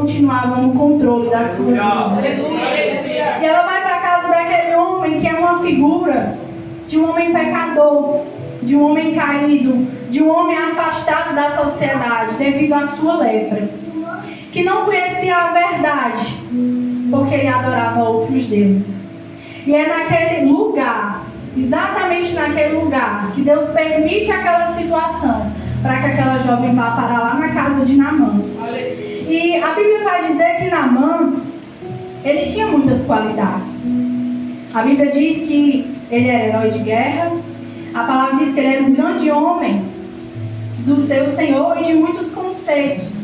continuava no controle da sua vida. E ela vai para a casa daquele homem que é uma figura de um homem pecador, de um homem caído, de um homem afastado da sociedade devido à sua lepra, que não conhecia a verdade, porque ele adorava outros deuses. E é naquele lugar, exatamente naquele lugar, que Deus permite aquela situação, para que aquela jovem vá parar lá na casa de Naamã. E a Bíblia vai dizer que Naamã, ele tinha muitas qualidades. A Bíblia diz que ele era herói de guerra. A palavra diz que ele era um grande homem do seu Senhor e de muitos conceitos.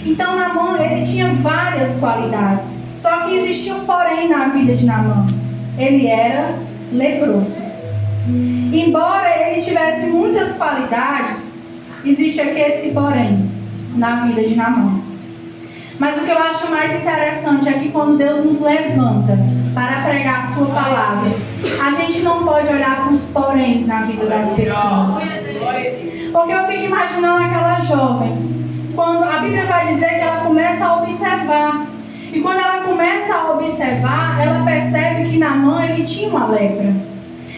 Então Naamã, ele tinha várias qualidades. Só que existia um porém na vida de Naamã. Ele era leproso. Embora ele tivesse muitas qualidades, existe aqui esse porém na vida de Naamã. Mas o que eu acho mais interessante é que quando Deus nos levanta para pregar a sua palavra, a gente não pode olhar para os poréns na vida das pessoas. Porque eu fico imaginando aquela jovem, quando a Bíblia vai dizer que ela começa a observar. E quando ela começa a observar, ela percebe que Naamã, ele tinha uma lepra.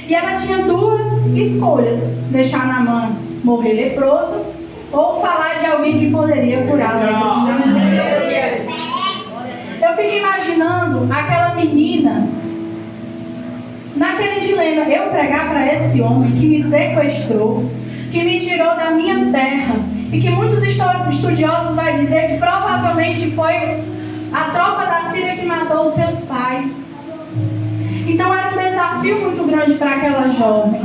E ela tinha duas escolhas: deixar Naamã morrer leproso ou falar de alguém que poderia curar a lepra de Naamã. Eu fico imaginando aquela menina naquele dilema: eu pregar para esse homem que me sequestrou, que me tirou da minha terra, e que muitos estudiosos vão dizer que provavelmente foi a tropa da Síria que matou os seus pais. Então era um desafio muito grande para aquela jovem.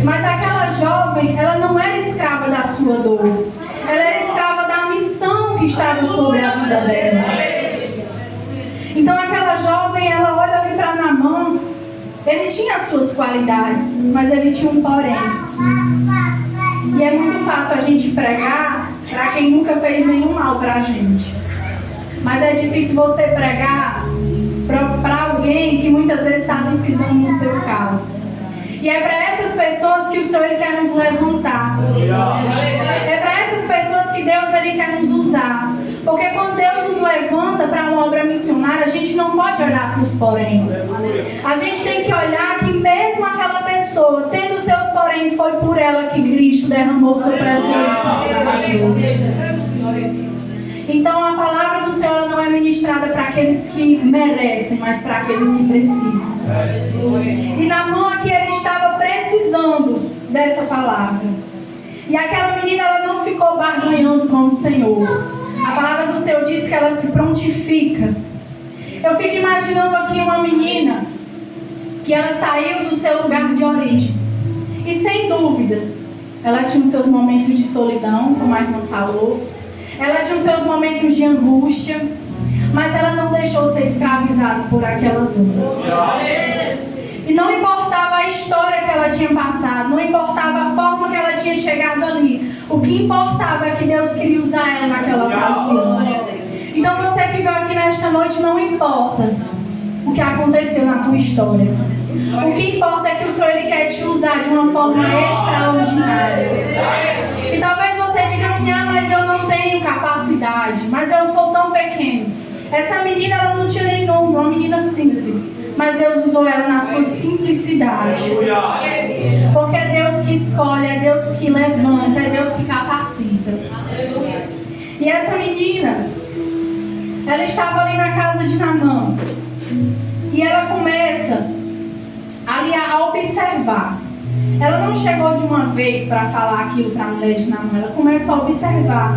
Mas aquela jovem, ela não era escrava da sua dor. Ela era escrava da missão que estava sobre a vida dela. Então aquela jovem, ela olha ali para Naamã. Ele tinha as suas qualidades, mas ele tinha um porém. E é muito fácil a gente pregar para quem nunca fez nenhum mal para a gente. Mas é difícil você pregar para alguém que muitas vezes está ali pisando no seu calo. E é para essas pessoas que o Senhor, ele quer nos levantar. É para essas pessoas que Deus, ele quer nos usar. Porque quando Deus nos levanta para uma obra missionária, a gente não pode olhar para os poréns. A gente tem que olhar que mesmo aquela pessoa, tendo seus porém, foi por ela que Cristo derramou seu precioso sangue na cruz. Então a palavra do Senhor não é ministrada para aqueles que merecem, mas para aqueles que precisam. E Naamã aqui, ele estava precisando dessa palavra. E aquela menina, ela não ficou barganhando com o Senhor. A palavra do Senhor diz que ela se prontifica. Eu fico imaginando aqui uma menina que ela saiu do seu lugar de origem. E sem dúvidas, ela tinha os seus momentos de solidão, como a irmã falou. Ela tinha os seus momentos de angústia, mas ela não deixou ser escravizada por aquela dor. E não importava a história que ela tinha passado, não importava a forma que ela tinha chegado ali. O que importava é que Deus queria usar ela naquela ocasião. Então você que veio aqui nesta noite, não importa o que aconteceu na tua história. O que importa é que o Senhor, ele quer te usar de uma forma extraordinária. E talvez você diga assim: ah, mas eu não tenho capacidade, mas eu sou tão pequeno. Essa menina, ela não tinha nem nome, uma menina simples, mas Deus usou ela na sua simplicidade. Porque é Deus que escolhe, é Deus que levanta, é Deus que capacita. E essa menina, ela estava ali na casa de Naamã. E ela começa ali a observar. Ela não chegou de uma vez para falar aquilo para a mulher de Naamã. Ela começa a observar.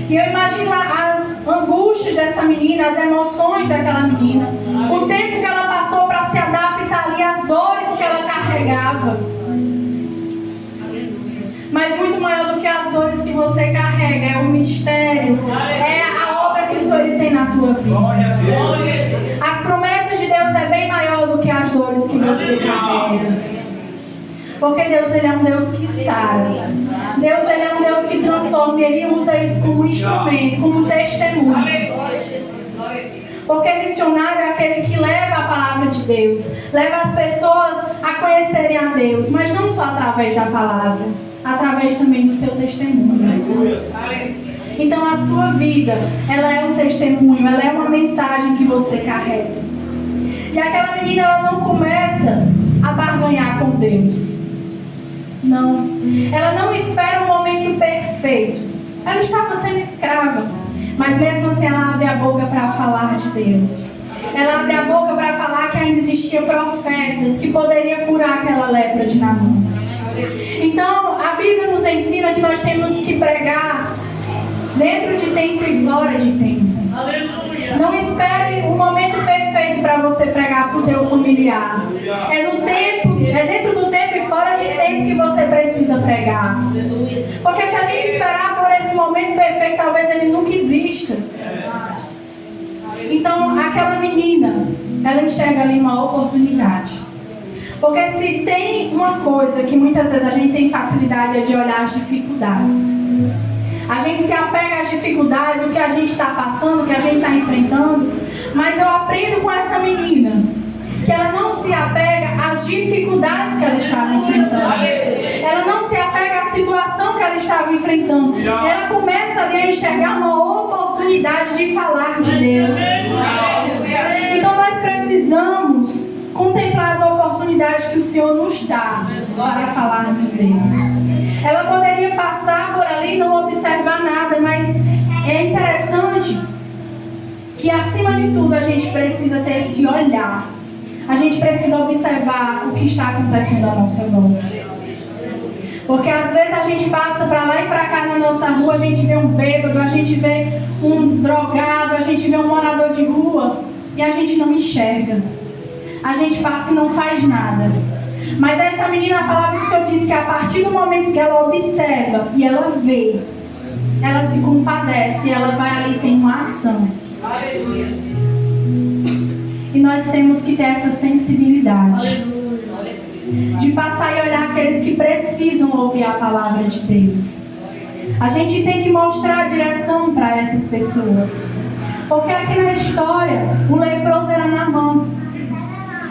E eu imagino as angústias dessa menina, as emoções daquela menina, o tempo que ela passou para se adaptar ali às dores que ela carregava. Mas muito maior do que as dores que você carrega é o mistério, é a obra que o Senhor, ele tem na tua vida. As promessas de Deus é bem maior do que as dores que você carrega. Porque Deus, ele é um Deus que sara. Deus, ele é um Deus que transforma. E ele usa isso como instrumento, como testemunho. Porque missionário é aquele que leva a palavra de Deus, leva as pessoas a conhecerem a Deus, mas não só através da palavra, através também do seu testemunho. Então a sua vida, ela é um testemunho, ela é uma mensagem que você carrega. E aquela menina, ela não começa a barganhar com Deus. Não. Ela não espera um momento perfeito. Ela estava sendo escrava. Mas mesmo assim ela abre a boca para falar de Deus. Ela abre a boca para falar que ainda existiam profetas que poderiam curar aquela lepra de Naamã. Então a Bíblia nos ensina que nós temos que pregar dentro de tempo e fora de tempo. Não espere um momento perfeito para você pregar para o teu familiar. É dentro do tempo e fora de tempo que você precisa pregar. Porque se a gente esperar por esse momento perfeito, talvez ele nunca exista. Então, aquela menina, ela enxerga ali uma oportunidade. Porque se tem uma coisa que muitas vezes a gente tem facilidade é de olhar as dificuldades. A gente se apega às dificuldades, o que a gente está passando, o que a gente está enfrentando. Mas eu aprendo com essa menina que ela não se apega às dificuldades que ela estava enfrentando. Ela não se apega à situação que ela estava enfrentando. Ela começa ali a enxergar uma oportunidade de falar de Deus. Então nós precisamos contemplar as oportunidades que o Senhor nos dá para falarmos dele. Ela poderia passar por ali e não observar nada, mas é interessante que acima de tudo a gente precisa ter esse olhar. A gente precisa observar o que está acontecendo à nossa volta. Porque às vezes a gente passa para lá e para cá na nossa rua, a gente vê um bêbado, a gente vê um drogado, a gente vê um morador de rua e a gente não enxerga. A gente passa e não faz nada. Mas essa menina, a palavra do Senhor diz que a partir do momento que ela observa e ela vê, ela se compadece, ela vai ali e tem uma ação. E nós temos que ter essa sensibilidade de passar e olhar aqueles que precisam ouvir a palavra de Deus. A gente tem que mostrar a direção para essas pessoas. Porque aqui na história, o leproso era Naamã.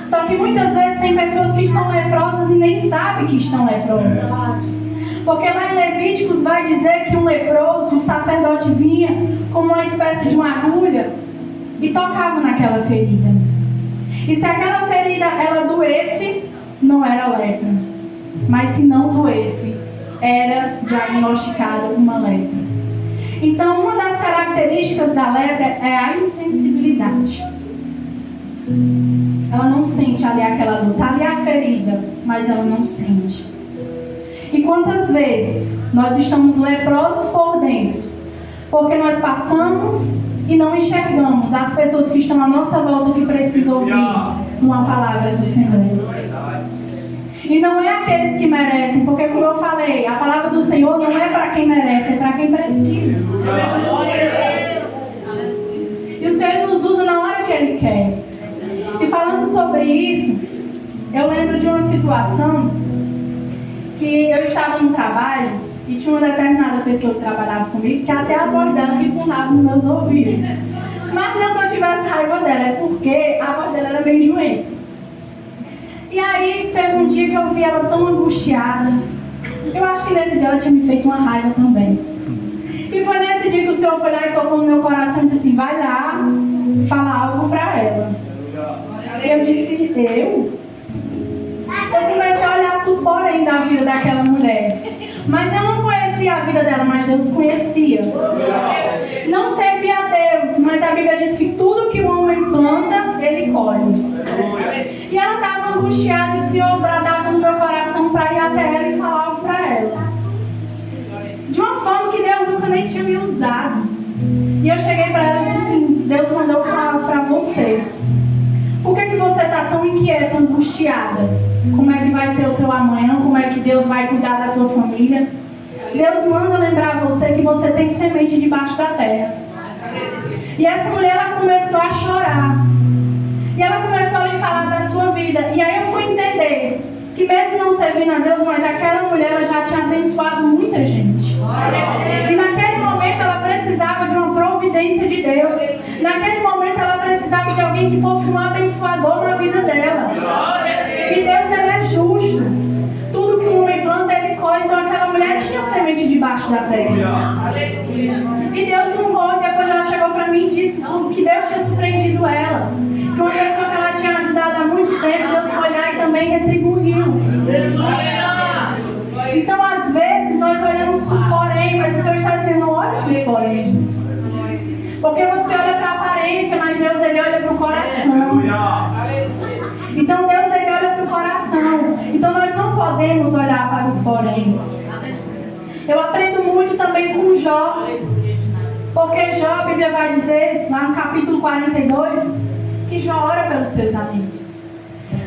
Só que muitas vezes tem pessoas que estão leprosas e nem sabem que estão leprosas. Porque lá em Levíticos vai dizer que um leproso, o sacerdote vinha com uma espécie de uma agulha e tocava naquela ferida. E se aquela ferida ela doesse, não era lepra. Mas se não doesse, era diagnosticada uma lepra. Então uma das características da lepra é a insensibilidade. Ela não sente ali aquela dor. Está ali a ferida, mas ela não sente. E quantas vezes nós estamos leprosos por dentro? Porque nós passamos e não enxergamos as pessoas que estão à nossa volta que precisam ouvir uma palavra do Senhor. E não é aqueles que merecem, porque como eu falei, a palavra do Senhor não é para quem merece, é para quem precisa. E o Senhor nos usa na hora que Ele quer. E falando sobre isso, eu lembro de uma situação que eu estava no trabalho e tinha uma determinada pessoa que trabalhava comigo que até a voz dela repunava nos meus ouvidos. Mas não que eu tivesse raiva dela, é porque a voz dela era bem doente. E aí teve um dia que eu vi ela tão angustiada. Eu acho que nesse dia ela tinha me feito uma raiva também. E foi nesse dia que o Senhor foi lá e tocou no meu coração e disse assim, vai lá falar algo para ela. Eu disse, eu comecei a olhar para os porém da vida daquela mulher. Mas eu não conhecia a vida dela, mas Deus conhecia. Não servia a Deus, mas a Bíblia diz que tudo que o homem planta, ele colhe. E ela estava angustiada e o Senhor bradava no meu coração para ir até ela e falar algo para ela. De uma forma que Deus nunca nem tinha me usado. E eu cheguei para ela e disse assim, Deus mandou falar para você. Por que você está tão inquieta, angustiada? Como é que vai ser o teu amanhã? Como é que Deus vai cuidar da tua família? Deus manda lembrar você que você tem semente debaixo da terra. E essa mulher, ela começou a chorar. E ela começou a lhe falar da sua vida. E aí eu fui entender que mesmo não servindo a Deus, mas aquela mulher ela já tinha abençoado muita gente. E naquele momento ela precisava de uma providência de Deus. Naquele momento ela precisava de alguém que fosse um abençoador na vida dela. E Deus, ele é justo. Tudo que o homem planta, ele colhe. Então aquela mulher mulher tinha semente debaixo da terra. E Deus zombou, e depois ela chegou para mim e disse que Deus tinha surpreendido ela. Que uma pessoa que ela tinha ajudado há muito tempo, Deus foi lá e também retribuiu. Então, às vezes, nós olhamos para o porém, mas o Senhor está dizendo, não olha para os poréns. Porque você olha para a aparência, mas Deus, Ele olha para o coração. Então, Deus, Ele olha para o coração. Então, nós não podemos olhar para os poréns. Eu aprendo muito também com Jó. Porque Jó, a Bíblia vai dizer, lá no capítulo 42, que Jó ora pelos seus amigos.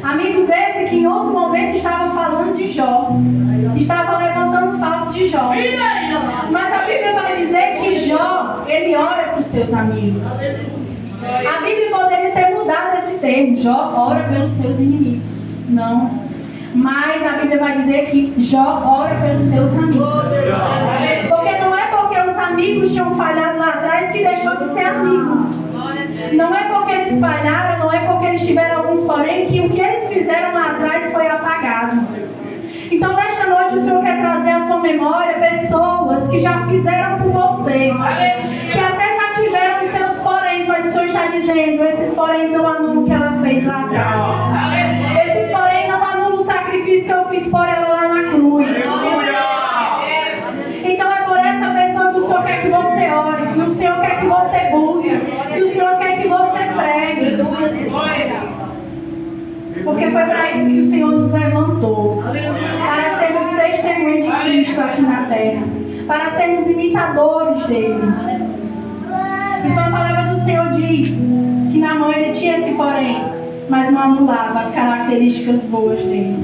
Amigos esse que em outro momento estava falando de Jó. Estava levantando o falso de Jó. Mas a Bíblia vai dizer que Jó, ele ora para os seus amigos. A Bíblia poderia ter mudado esse termo. Jó ora pelos seus inimigos. Não. Mas a Bíblia vai dizer que Jó ora pelos seus amigos. Porque não é porque os amigos tinham falhado lá atrás que deixou de ser amigo. Não é porque eles falharam, não é porque eles tiveram alguns porém, que o que eles fizeram lá atrás foi apagado. Então, nesta noite, o Senhor quer trazer à tua memória pessoas que já fizeram por você, que até já tiveram os seus poréns, mas o Senhor está dizendo, esses poréns não anulam o que ela fez lá atrás. Esses poréns não anulam o sacrifício que eu fiz por ela lá na cruz. Então, é por essa pessoa que o Senhor quer que você ore, que o Senhor quer que você busque, que o Senhor quer que você pregue. Porque foi para isso que o Senhor nos levantou. Para sermos testemunhas de Cristo aqui na terra. Para sermos imitadores dele. Então a palavra do Senhor diz que na mão ele tinha esse porém, mas não anulava as características boas dele.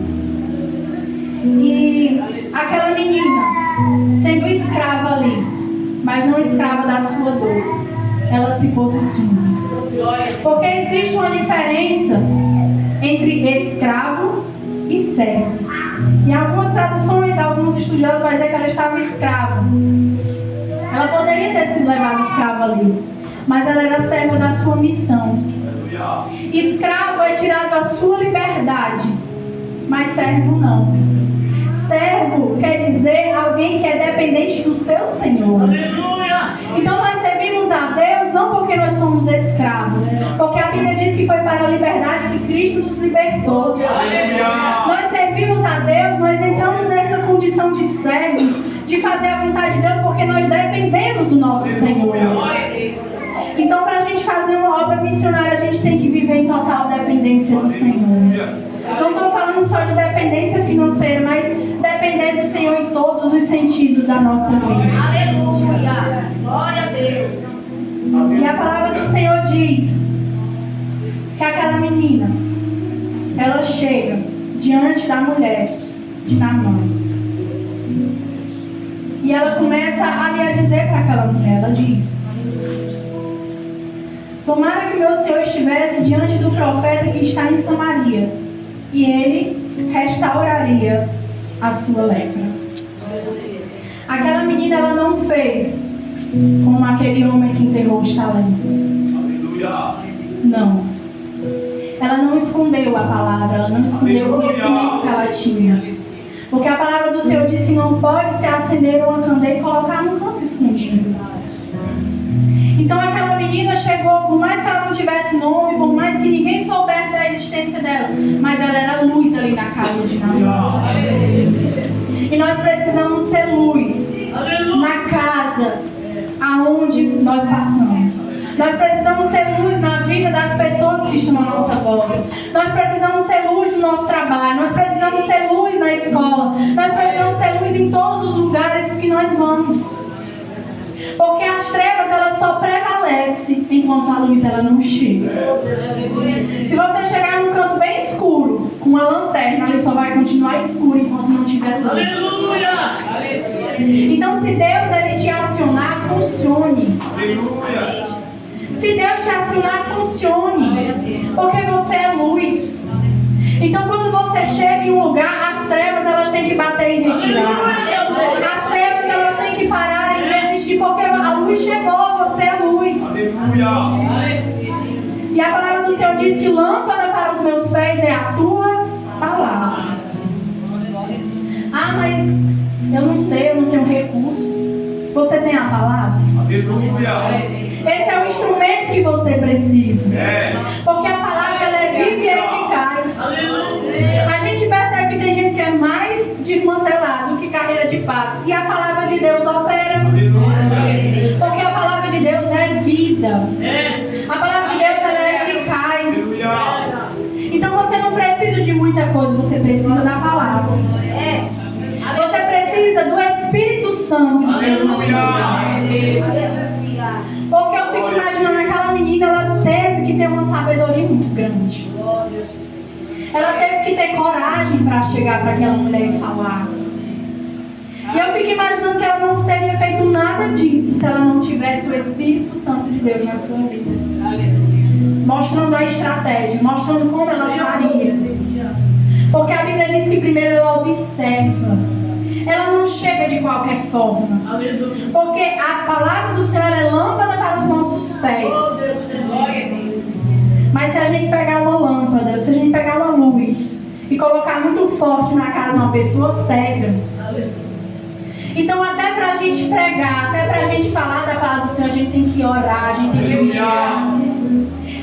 E aquela menina, sendo escrava ali, mas não escrava da sua dor, ela se posiciona. Porque existe uma diferença entre escravo e servo. Em algumas traduções, alguns estudiosos vão dizer que ela estava escrava. Ela poderia ter sido levada escrava ali, mas ela era serva da sua missão. Escravo é tirado a sua liberdade, mas servo não. Servo quer dizer alguém que é dependente do seu Senhor. Então nós servimos a Deus não porque nós somos escravos, porque a Bíblia diz que foi para a liberdade que Cristo nos libertou. Nós servimos a Deus, nós entramos nessa condição de servos, de fazer a vontade de Deus, porque nós dependemos do nosso Senhor. Então, para a gente fazer uma obra missionária, a gente tem que viver em total dependência do Senhor. Não estou falando só de dependência financeira, mas depender do Senhor em todos os sentidos da nossa vida. Aleluia! Glória a Deus! E a palavra do Senhor diz que aquela menina, ela chega diante da mulher de Naamã. E ela começa ali a dizer para aquela mulher, ela diz: tomara que meu Senhor estivesse diante do profeta que está em Samaria, e ele restauraria a sua lepra. Aquela menina, ela não fez como aquele homem que enterrou os talentos. Não. Ela não escondeu a palavra, ela não escondeu o conhecimento que ela tinha. Porque a palavra do Senhor diz que não pode se acender uma candeia e colocar num canto escondido. Então aquela menina chegou, por mais que ela não tivesse nome, por mais que ninguém soubesse da existência dela, mas ela era luz ali na casa de Naamã. E nós precisamos ser luz na casa aonde nós passamos. Nós precisamos ser luz na vida das pessoas que estão à nossa volta. Nós precisamos ser luz no nosso trabalho. Nós precisamos ser luz na escola. Nós precisamos ser luz em todos os lugares que nós vamos. Porque as trevas, elas só prevalecem enquanto a luz ela não chega. Se você chegar num canto bem escuro, com uma lanterna, ele só vai continuar escuro enquanto não tiver luz. Então, se Deus ele te acionar, funcione. Se Deus te acionar, funcione. Porque você é luz. Então, quando você chega em um lugar, as trevas elas têm que bater em retirada. As trevas elas têm que parar de existir, porque a luz chegou, você é luz. E a palavra do Senhor diz que lâmpada para os meus pés é a tua palavra. Ah, mas Eu não sei, eu não tenho recursos. Você tem a palavra? Esse é o instrumento que você precisa. Porque a palavra ela é viva e eficaz. A gente percebe que tem gente que é mais desmantelado que carreira de pato. E a palavra de Deus opera. Porque a palavra de Deus é vida. A palavra de Deus ela é eficaz. Então você não precisa de muita coisa, você precisa da palavra. Você precisa do Espírito Santo de Deus na sua vida. Porque eu fico imaginando aquela menina, ela teve que ter uma sabedoria muito grande. Ela teve que ter coragem para chegar para aquela mulher e falar. E eu fico imaginando que ela não teria feito nada disso se ela não tivesse o Espírito Santo de Deus na sua vida. Mostrando a estratégia, mostrando como ela faria. Porque a Bíblia diz que primeiro ela observa. Ela não chega de qualquer forma. Porque a palavra do Senhor é lâmpada para os nossos pés. Mas se a gente pegar uma lâmpada, se a gente pegar uma luz e colocar muito forte na cara de uma pessoa, cega. Então até para a gente pregar, até para a gente falar da palavra do Senhor, a gente tem que orar, a gente tem que vigiar.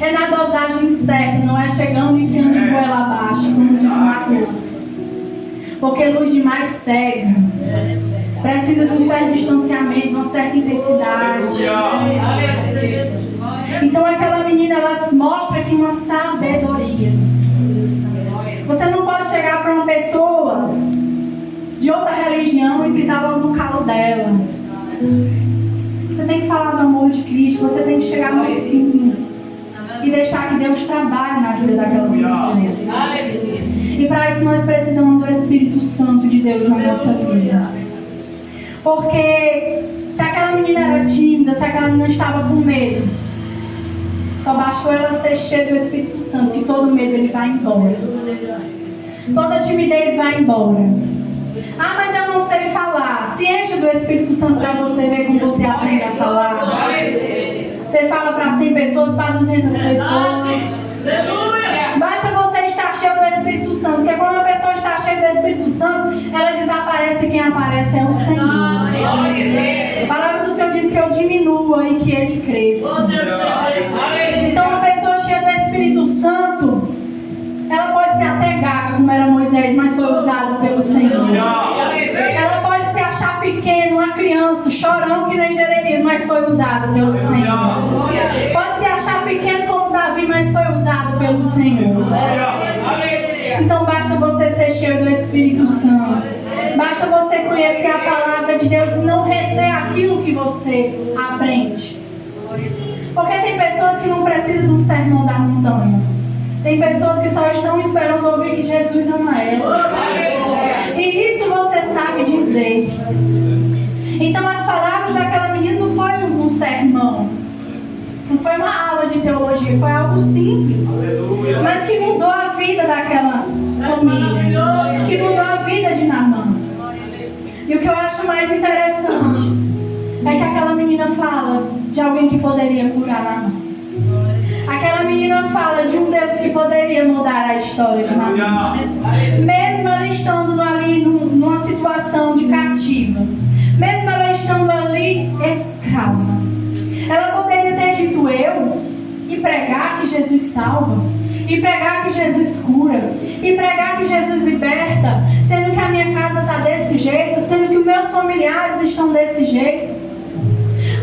É na dosagem certa, não é chegando e enfiando de goela abaixo, como diz Mateus. Porque luz demais cega. Precisa de um certo distanciamento, uma certa intensidade. Então aquela menina, ela mostra aqui uma sabedoria. Você não pode chegar para uma pessoa de outra religião e pisar logo no calo dela. Você tem que falar do amor de Cristo. Você tem que chegar mansinho e deixar que Deus trabalhe na vida daquela pessoa. E para isso nós precisamos do Espírito Santo de Deus na nossa vida. Porque se aquela menina era tímida, se aquela menina estava com medo, só bastou ela ser cheia do Espírito Santo, que todo medo ele vai embora. Toda timidez vai embora. Ah, mas eu não sei falar. Se enche do Espírito Santo para você ver como você aprende a falar. Você fala para 100 pessoas, para 200 pessoas. Basta você estar cheio do Espírito Santo. Porque quando a pessoa está cheia do Espírito Santo, ela desaparece e quem aparece é o Senhor. A palavra do Senhor diz que eu diminua e que Ele cresça. Então uma pessoa cheia do Espírito Santo, ela pode ser até gaga, como era Moisés, mas foi usada pelo Senhor. Ela pode se achar pequena, uma criança, chorão que nem Jeremias, mas foi usada pelo Senhor. Pode se achar pequeno como Davi, mas foi usado pelo Senhor. Então basta você ser cheio do Espírito Santo. Basta você conhecer a palavra de Deus e não reter aquilo que você aprende. Porque tem pessoas que não precisam de um sermão da montanha. Tem pessoas que só estão esperando ouvir que Jesus ama ela. E isso você sabe dizer. Então as palavras daquela menina não foi um sermão. Não foi uma aula de teologia. Foi algo simples. Mas que mudou a vida daquela família. Que mudou a vida de Naamã. E o que eu acho mais interessante é que aquela menina fala de alguém que poderia curar Naamã. Aquela menina fala de um Deus que poderia mudar a história de Naamã. Mesmo ela estando ali numa situação de cativa, mesmo ela estando ali escrava, ela poderia ter dito eu e pregar que Jesus salva, e pregar que Jesus cura, e pregar que Jesus liberta, sendo que a minha casa está desse jeito, sendo que os meus familiares estão desse jeito.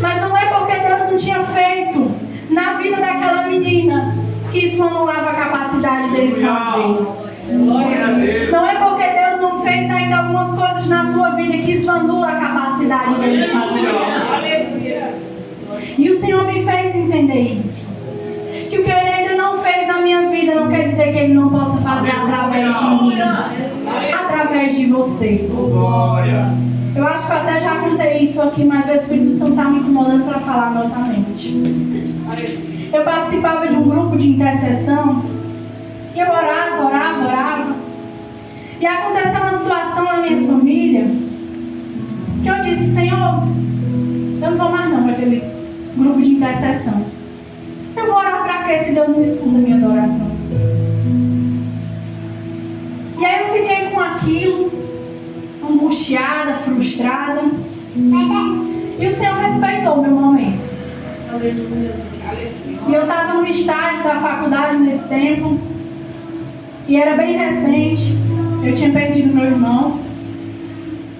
Mas não é porque Deus não tinha feito na vida daquela menina que isso anulava a capacidade dele fazer. Não é porque Deus não fez ainda algumas coisas na tua vida que isso anula a capacidade dele fazer. E o Senhor me fez entender isso. Que o que Ele ainda não fez na minha vida não quer dizer que Ele não possa fazer através de mim, através de você. Eu acho que eu até já contei isso aqui, mas o Espírito Santo está me incomodando para falar novamente. Eu participava de um grupo de intercessão e eu orava. E aconteceu uma situação na minha família que eu disse: Senhor, eu não vou mais não para aquele grupo de intercessão. Eu vou orar para quê se Deus não escuta minhas orações? E aí eu fiquei com aquilo, angustiada, frustrada. E o Senhor respeitou o meu momento. E eu estava no estágio da faculdade nesse tempo. E era bem recente. Eu tinha perdido meu irmão.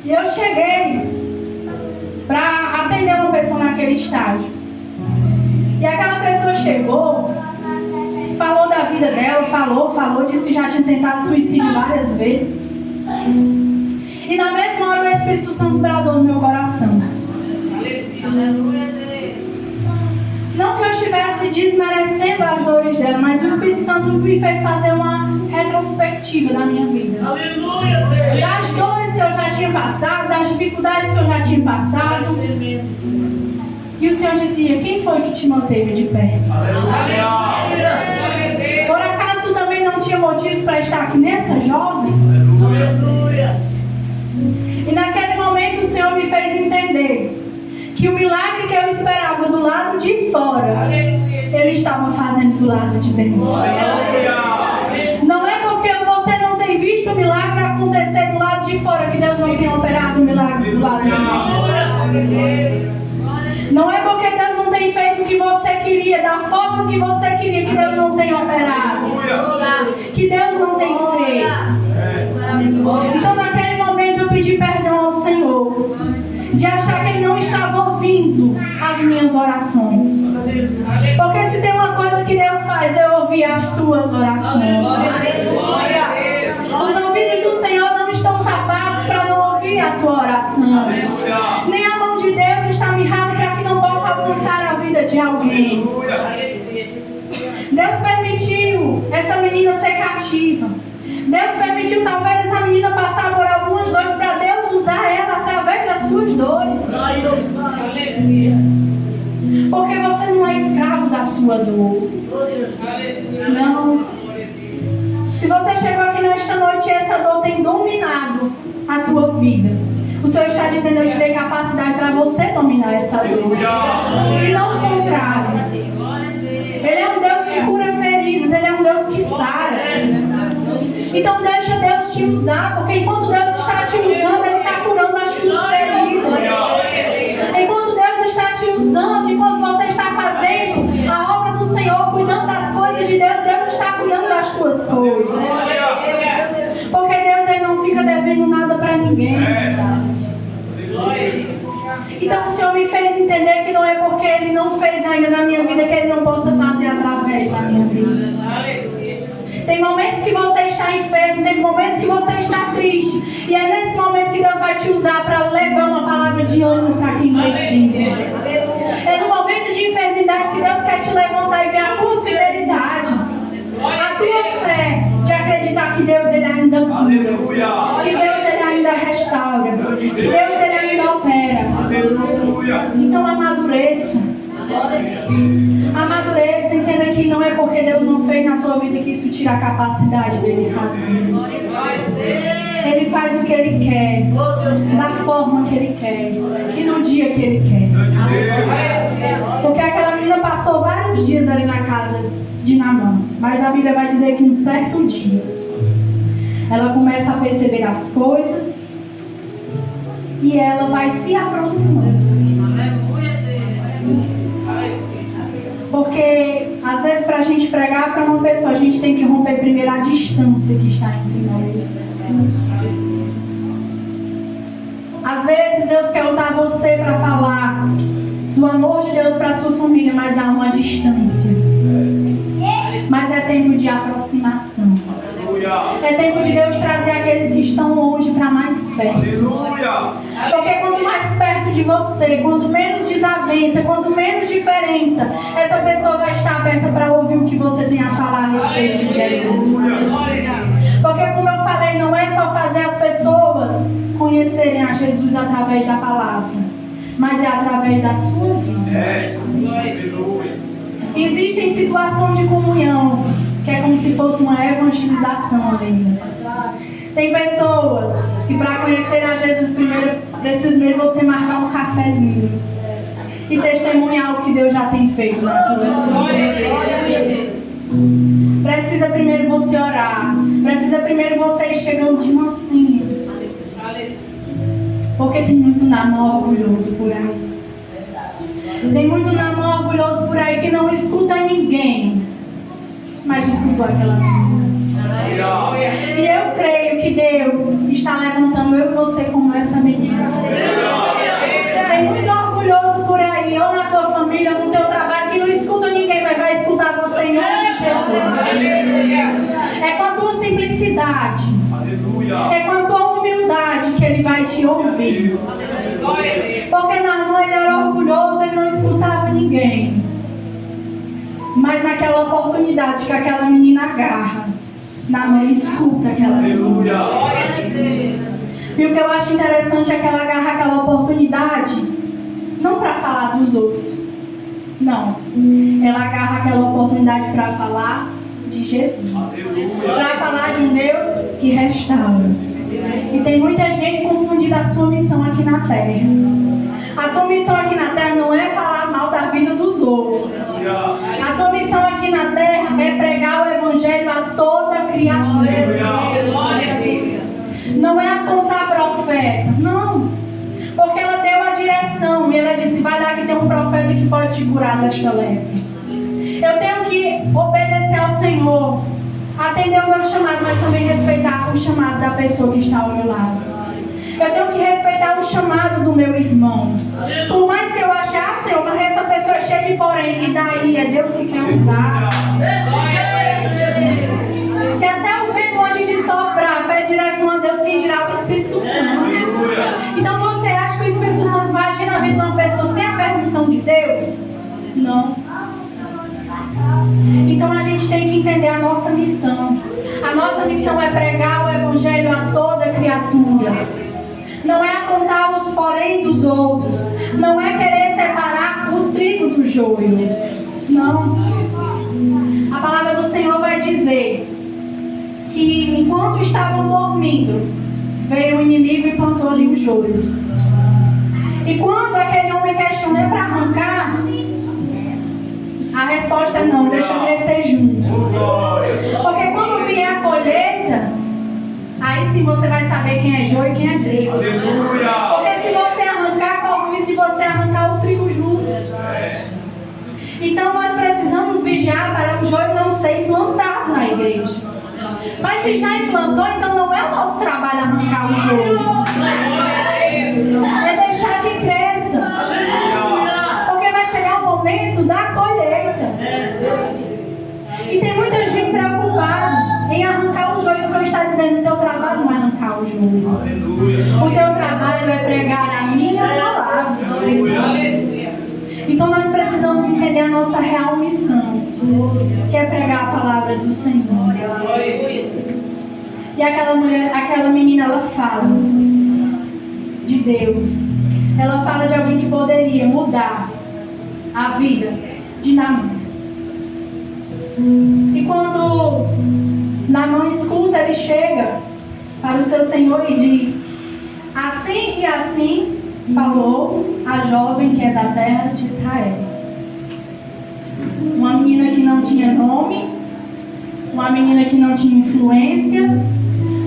E eu cheguei para atender uma pessoa naquele estágio. E aquela pessoa chegou, falou da vida dela, falou, disse que já tinha tentado suicídio várias vezes. E na mesma hora o Espírito Santo bradou no meu coração. Não que eu estivesse desmerecendo as dores dela, mas o Espírito Santo me fez fazer uma retrospectiva da minha vida. Das dores que eu já tinha passado, das dificuldades que eu já tinha passado. E o Senhor dizia: quem foi que te manteve de pé? Por acaso tu também não tinha motivos para estar aqui nessa jovem? E naquele momento o Senhor me fez entender que o milagre que eu esperava do lado de fora, Ele estava fazendo do lado de dentro. Não é porque você não tem visto o milagre acontecer do lado de fora que Deus não tem operado o milagre do lado de dentro. Não é porque Deus não tem feito o que você queria, da forma que você queria, que Deus não tem operado. Que Deus não tem feito. Então naquele momento eu pedi perdão ao Senhor de achar que Ele não estava ouvindo as minhas orações. Porque se tem uma coisa que Deus faz, é ouvir as tuas orações. Os ouvidos do Senhor não estão tapados para não ouvir a tua oração. Nem a mão de Deus está mirrada para que não possa alcançar a vida de alguém. Deus permitiu essa menina ser cativa. Deus permitiu talvez essa menina passar por algumas dores para Deus usar ela através das suas dores. Porque você não é escravo da sua dor. Não. Se você chegou aqui nesta noite e essa dor tem dominado a tua vida, o Senhor está dizendo: eu te dei capacidade para você dominar essa dor. E não o contrário. Ele é um Deus que cura feridas. Ele é um Deus que sara. Então deixa Deus te usar, porque enquanto Deus está te usando, Ele está curando as tuas feridas. Enquanto Deus está te usando, enquanto você está fazendo a obra do Senhor, cuidando das coisas de Deus, Deus está cuidando das tuas coisas. Porque Deus, Ele não fica devendo nada para ninguém. Então o Senhor me fez entender que não é porque Ele não fez ainda na minha vida que Ele não possa fazer através da minha vida. Tem momentos que você está enfermo, tem momentos que você está triste. E é nesse momento que Deus vai te usar para levar uma palavra de ânimo para quem precisa. É no momento de enfermidade que Deus quer te levantar e ver a tua fidelidade, a tua fé de acreditar que Deus, Ele ainda cura, que Deus, Ele ainda restaura, que Deus, Ele ainda opera. Então amadureça. Amadureça, entenda que não é porque Deus não fez na tua vida que isso tira a capacidade dele fazer. Ele faz o que Ele quer, da forma que Ele quer e no dia que Ele quer. Porque aquela menina passou vários dias ali na casa de Naamã, mas a Bíblia vai dizer que um certo dia ela começa a perceber as coisas e ela vai se aproximando. Porque às vezes para a gente pregar para uma pessoa, a gente tem que romper primeiro a distância que está entre nós. Às vezes Deus quer usar você para falar do amor de Deus para a sua família, mas há uma distância. Mas é tempo de aproximação. É tempo de Deus trazer aqueles que estão longe para mais perto. Porque quanto mais perto de você, quanto menos desavença, quanto menos diferença, essa pessoa vai estar aberta para ouvir o que você tem a falar a respeito de Jesus. Porque como eu falei, não é só fazer as pessoas conhecerem a Jesus através da palavra, mas é através da sua vida. Existem situações de comunhão que é como se fosse uma evangelização ali. Tem pessoas que para conhecer a Jesus precisa você marcar um cafezinho e testemunhar o que Deus já tem feito na tua vida. Precisa primeiro você orar. Precisa primeiro você ir chegando de mansinho. Porque tem muito Naamã orgulhoso por aí. Tem muito Naamã orgulhoso por aí que não escuta ninguém, mas escutou aquela menina. E eu creio que Deus está levantando eu e você como essa menina. Tem muito orgulhoso por aí, ou na tua família, ou no teu trabalho, que não escuta ninguém, mas vai escutar você em nome de Jesus. É com a tua simplicidade, é com a tua humildade que Ele vai te ouvir. Porque Naamã ele era orgulhoso, ele não escutava ninguém. Mas naquela oportunidade que aquela menina agarra, Naamã escuta aquela menina. E o que eu acho interessante é que ela agarra aquela oportunidade, não para falar dos outros. Não. Ela agarra aquela oportunidade para falar de Jesus. Para falar de um Deus que restaura. E tem muita gente confundida a sua missão aqui na terra. A tua missão aqui na terra não é falar mal da vida dos outros. A tua missão aqui na terra é pregar o evangelho a toda criatura. Não é apontar profeta, não. Porque ela deu a direção e ela disse, vai lá que tem um profeta que pode te curar desta lepra. Eu tenho que obedecer ao Senhor, atender o meu chamado, mas também respeitar o chamado da pessoa que está ao meu lado. Eu tenho que respeitar o chamado do meu irmão. Por mais que eu ache, Senhor, mas essa pessoa é cheia de porém, e daí é Deus que quer usar. Se até o vento antes de soprar pede direção a Deus, quem dirá o Espírito Santo. Então você acha que o Espírito Santo vai agir na vida de uma pessoa sem a permissão de Deus? Não. Então a gente tem que entender a nossa missão. A nossa missão é pregar o evangelho a toda criatura. Não é apontar os porém dos outros. Não é querer separar o trigo do joio. Não. A palavra do Senhor vai dizer que enquanto estavam dormindo, veio o inimigo e plantou ali o joio. E quando aquele homem questionou para arrancar, a resposta é não, deixa crescer junto. Porque quando vier a colheita, aí sim você vai saber quem é joio e quem é trigo. Porque se você arrancar, corre o risco de você arrancar o trigo junto. Então nós precisamos vigiar para o joio não ser implantado na igreja. Mas se já implantou, então não é o nosso trabalho arrancar o joio. É deixar que cresça. Porque vai chegar o momento da colheita. E tem muita gente preocupada em arrancar o joio. O Senhor está dizendo, o teu trabalho não é arrancar o joio. O teu trabalho é pregar a minha palavra. Então nós precisamos entender a nossa real missão, que é pregar a palavra do Senhor. E aquela menina, ela fala de Deus. Ela fala de alguém que poderia mudar a vida de Naamã. E quando Naamã escuta, ele chega para o seu senhor e diz: assim e assim falou a jovem que é da terra de Israel. Uma menina que não tinha nome, uma menina que não tinha influência,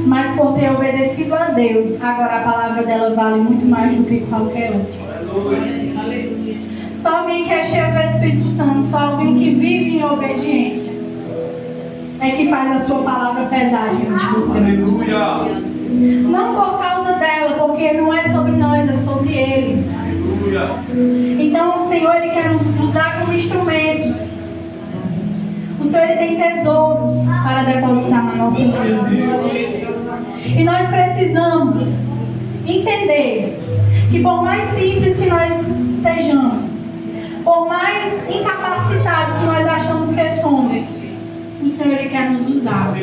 mas por ter obedecido a Deus, agora a palavra dela vale muito mais do que qualquer outra. Só alguém que é cheio do Espírito Santo, só alguém que vive em obediência, é que faz a sua palavra pesar diante dos grandes. Não por causa dela, porque não é sobre nós, é sobre Ele. Então o Senhor, Ele quer nos usar como instrumentos. O Senhor, Ele tem tesouros para depositar na nossa vida. E nós precisamos entender que por mais simples que nós sejamos, por mais incapacitados que nós achamos que somos, o Senhor, Ele quer nos usar.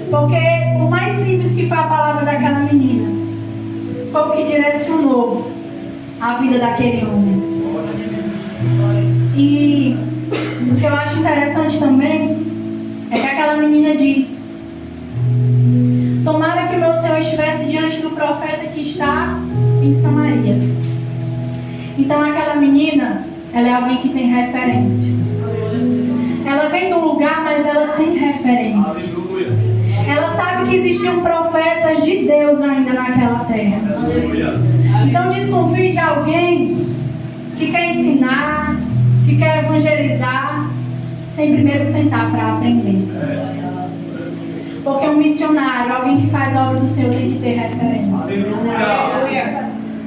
Porque por mais simples que foi a palavra daquela menina, foi o que direcionou a vida daquele homem. E o que eu acho interessante também é que aquela menina diz: tomara que o meu Senhor estivesse diante do profeta que está em Samaria. Então aquela menina, ela é alguém que tem referência. Ela vem de um lugar, mas ela tem referência. Ela sabe que existia um profeta obras de Deus ainda naquela terra. Então desconfie de alguém que quer ensinar, que quer evangelizar, sem primeiro sentar para aprender. Porque um missionário, alguém que faz a obra do Senhor, tem que ter referências.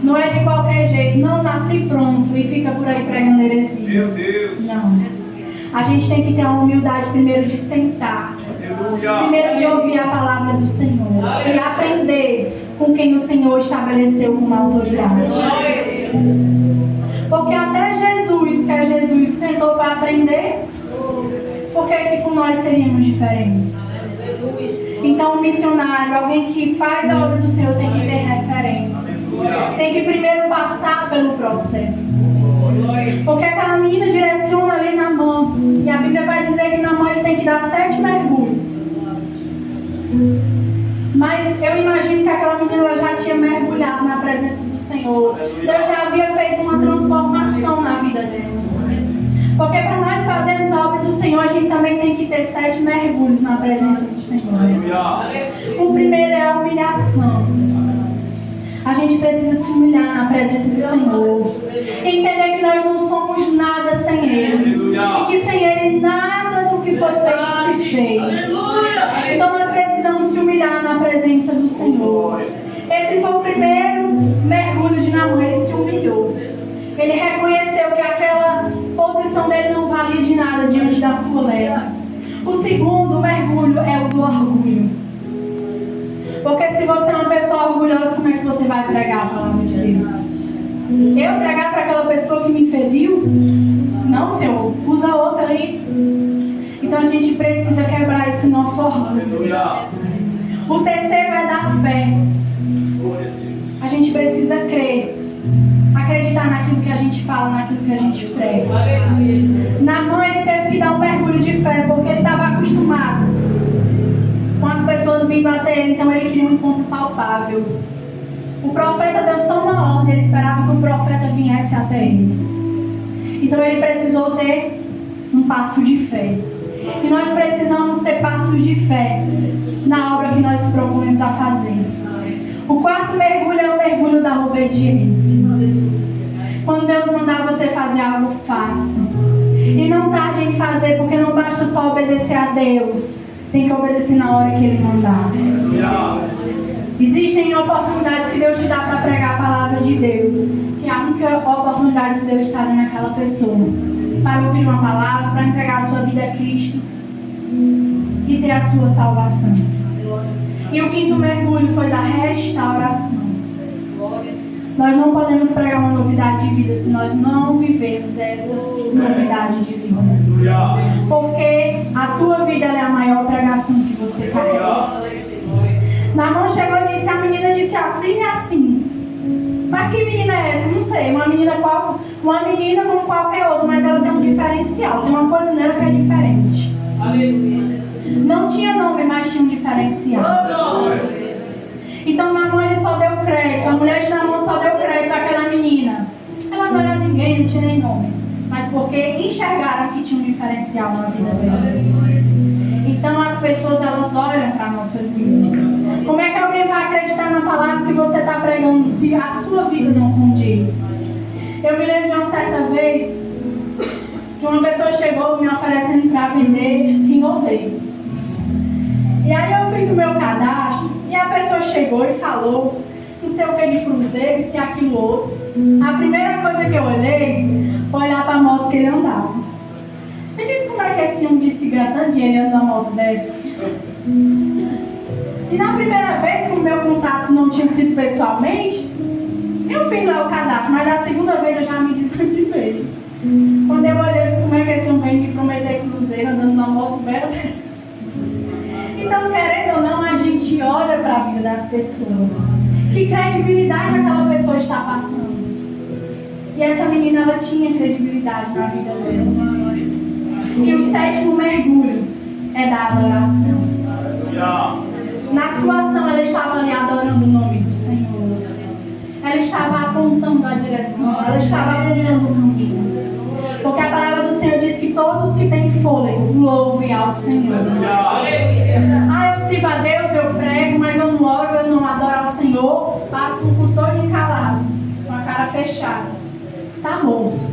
Não é de qualquer jeito, não nasci pronto e fica por aí pregando heresia. Meu Deus. Não. A gente tem que ter a humildade primeiro de sentar. Primeiro de ouvir a palavra do Senhor. E aprender com quem o Senhor estabeleceu como autoridade. Porque até Jesus, que é Jesus, sentou para aprender. Por que com nós seríamos diferentes? Então, um missionário, alguém que faz a obra do Senhor, tem que ter referência. Tem que primeiro passar pelo processo. Porque aquela menina direciona ali na mão. E a Bíblia vai dizer que na mão ele tem que dar 7 mergulhos. Mas eu imagino que aquela menina já tinha mergulhado na presença do Senhor. Deus já havia feito uma transformação na vida dela. Porque para nós fazermos a obra do Senhor, a gente também tem que ter 7 mergulhos na presença do Senhor. O primeiro é a humilhação. A gente precisa se humilhar na presença do Senhor. Entender que nós não somos nada sem Ele. E que sem Ele nada do que foi feito se fez. Então nós precisamos se humilhar na presença do Senhor. Esse foi o primeiro mergulho de Naamã. Ele se humilhou. Ele reconheceu que aquela posição dele não valia de nada diante da sua leva. O segundo mergulho é o do orgulho. Porque se você é uma pessoa orgulhosa, como é que você vai pregar a palavra de Deus? Eu pregar para aquela pessoa que me feriu? Não, Senhor, usa outra aí. Então a gente precisa quebrar esse nosso orgulho. O terceiro é da fé. A gente precisa crer. Acreditar naquilo que a gente fala, naquilo que a gente prega. Naamã, ele teve que dar um mergulho de fé, porque ele estava acostumado com as pessoas vindo até ele, então ele queria um encontro palpável. O profeta deu só uma ordem, ele esperava que o profeta viesse até ele. Então ele precisou ter um passo de fé. E nós precisamos ter passos de fé na obra que nós propomos a fazer. O quarto mergulho é o mergulho da obediência. Quando Deus mandar você fazer algo, faça. E não tarde em fazer, porque não basta só obedecer a Deus. Tem que obedecer na hora que Ele mandar. Existem oportunidades que Deus te dá para pregar a palavra de Deus. Que é a única oportunidade que Deus está dando àquela pessoa. Para ouvir uma palavra, para entregar a sua vida a Cristo. E ter a sua salvação. E o quinto mergulho foi da restauração. Nós não podemos pregar uma novidade de vida se nós não vivemos essa novidade de vida. Porque a tua vida é a maior pregação que você carrega. Naamã chegou e disse, a menina disse assim e assim. Mas que menina é essa? Não sei. Uma menina como qualquer outra, mas ela tem um diferencial. Tem uma coisa nela que é diferente. Não tinha nome, mas tinha um diferencial. Então Naamã ele só deu crédito. A mulher de Naamã só deu crédito àquela menina. Ela não era ninguém, não tinha nem nome. Mas porque enxergaram que tinha um diferencial na vida dela. Então as pessoas elas olham para a nossa vida. Como é que alguém vai acreditar na palavra que você está pregando se a sua vida não condiz? Eu me lembro de uma certa vez que uma pessoa chegou me oferecendo para vender Rinodê. E aí eu fiz o meu cadastro e a pessoa chegou e falou não sei o que de cruzeiro, se aquilo outro. A primeira coisa que eu olhei foi olhar para a moto que ele andava. Eu disse, como é que esse homem disse que ganha tanto dinheiro e anda numa moto dessa? E na primeira vez, como meu contato não tinha sido pessoalmente, eu fiz lá o cadastro, mas na segunda vez eu já me desanimei. Quando eu olhei, eu disse, como é que esse homem vem me prometer cruzeiro andando numa moto velha dessa? Então, querendo ou não, a gente olha para a vida das pessoas. Que credibilidade aquela pessoa está passando. E essa menina, ela tinha credibilidade na vida dela. E o sétimo mergulho é da adoração. Na sua ação, ela estava ali adorando o nome do Senhor. Ela estava apontando a direção. Ela estava apontando o caminho. Porque a palavra do Senhor diz que todos que têm fôlego louvem ao Senhor. Ah, eu sirvo a Deus, eu prego, mas eu não oro, eu não adoro ao Senhor. Passo um culto todo encalado, com a cara fechada. Está morto.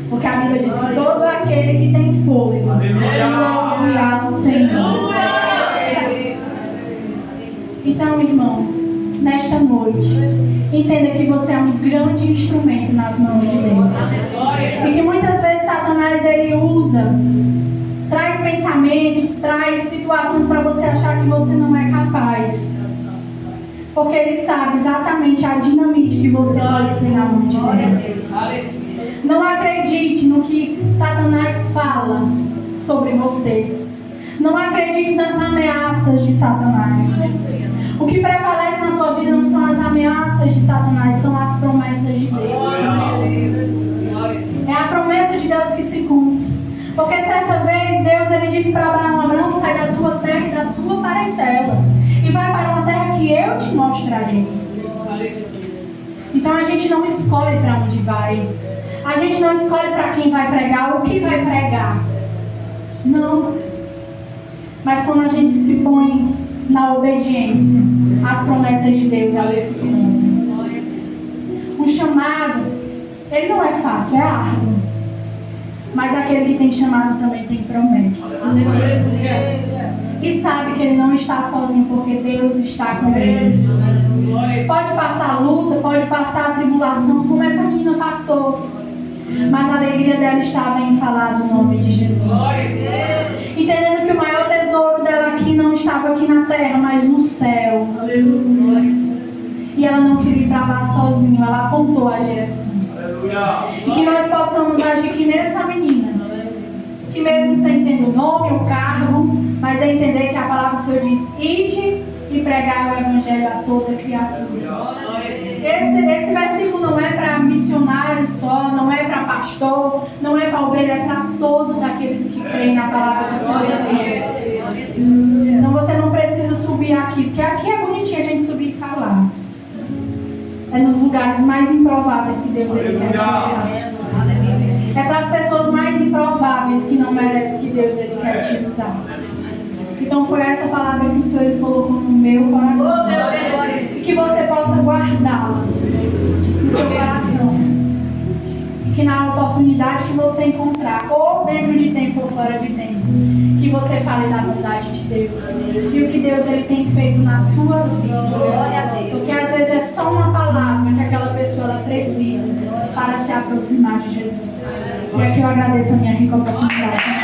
Porque a Bíblia diz que todo aquele que tem fôlego louve ao Senhor. Então, irmãos, nesta noite, entenda que você é um grande instrumento nas mãos de Deus. E que muitas vezes Satanás ele traz pensamentos, traz situações para você achar que você não é capaz. Porque ele sabe exatamente a dinamite que você pode ser na mão de Deus. Não acredite no que Satanás fala sobre você. Não acredite nas ameaças de Satanás. O que prevalece na tua vida não são as ameaças de Satanás, são as promessas de Deus. É a promessa de Deus que se cumpre. Porque certa vez Deus ele disse para Abraão: sai da tua terra e da tua parentela e vai para uma terra que eu te mostrarei. Então a gente não escolhe para onde vai. A gente não escolhe para quem vai pregar, o que vai pregar. Não. Mas quando a gente se põe na obediência, as promessas de Deus, elas se cumprem. O chamado, ele não é fácil, é árduo. Mas aquele que tem chamado também tem promessa. E sabe que ele não está sozinho, porque Deus está com ele. Pode passar a luta, pode passar a tribulação, como essa menina passou. Mas a alegria dela estava em falar do nome de Jesus. Entendendo que o maior tesouro dela aqui não estava aqui na terra, mas no céu. E ela não queria ir para lá sozinha, ela apontou a direção. E que nós possamos agir que nessa menina, que mesmo sem ter o nome, o cargo, mas é entender que a palavra do Senhor diz: ide e pregai o evangelho a toda criatura. Esse versículo não é para missionário só, não é para pastor, não é para obreiro, é para todos aqueles que creem na palavra do Senhor. Então você não precisa subir aqui, porque aqui é bonitinho a gente subir e falar. É nos lugares mais improváveis que Deus ele quer te usar. É para as pessoas mais improváveis que não merecem que Deus ele quer te usar. Então foi essa palavra que o Senhor ele colocou no meu coração. E que você possa guardá-la no teu coração. E que na oportunidade que você encontrar, ou dentro de tempo ou fora de tempo, que você fale da bondade de Deus. E o que Deus ele tem feito na tua vida. Porque às vezes é só uma palavra que aquela pessoa ela precisa para se aproximar de Jesus. E aqui eu agradeço a minha rica oportunidade.